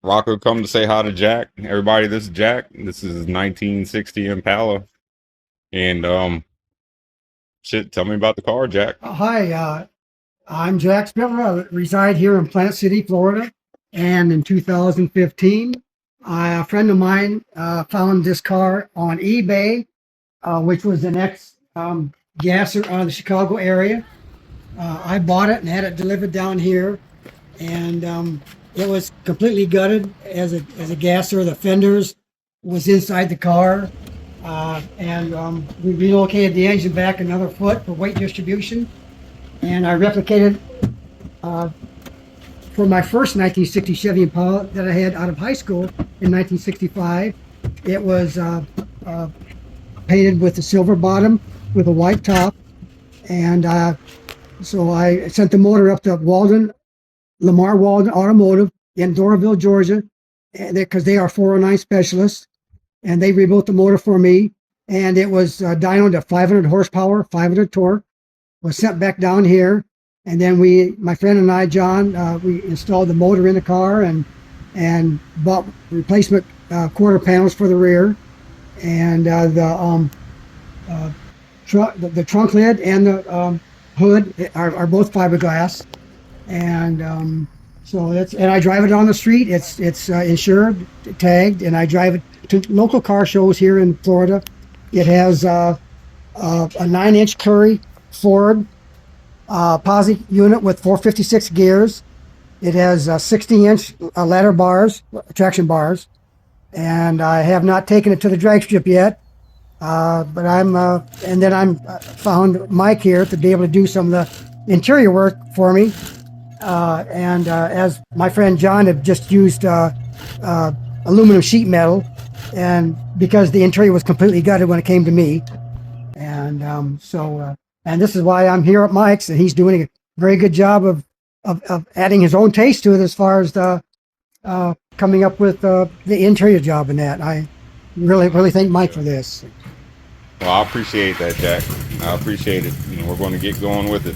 Rocco, come to say hi to Jack. Everybody, this is Jack. This is 1960 Impala. And shit, tell me about the car, Jack. Hi, I'm Jack Spiller. I reside here in Plant City, Florida. And in 2015, a friend of mine found this car on eBay, which was the next gasser out of the Chicago area. I bought it and had it delivered down here, and it was completely gutted as a gasser. The fenders was inside the car, and we relocated the engine back another foot for weight distribution, and I replicated for my first 1960 Chevy Impala that I had out of high school in 1965. It was painted with a silver bottom with a white top, and so I sent the motor up to Lamar Walden Automotive in Doraville, Georgia, because they are 409 specialists, and they rebuilt the motor for me. And it was dynoed to 500 horsepower, 500 torque. Was sent back down here, and then my friend and I, John, we installed the motor in the car and bought replacement quarter panels for the rear, and the trunk lid and the hood are both fiberglass, and so I drive it on the street. It's insured, tagged, and I drive it to local car shows here in Florida. It has a 9-inch Curry Ford posi unit with 456 gears. It has 60-inch ladder bars, traction bars, and I have not taken it to the drag strip yet. But I'm found Mike here to be able to do some of the interior work for me. As my friend John had just used aluminum sheet metal, and because the interior was completely gutted when it came to me, and and this is why I'm here at Mike's, and he's doing a very good job of adding his own taste to it as far as the coming up with the interior job and that. I really thank Mike for this. Well, I appreciate that, Jack. I appreciate it. We're going to get going with it.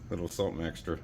Little something extra.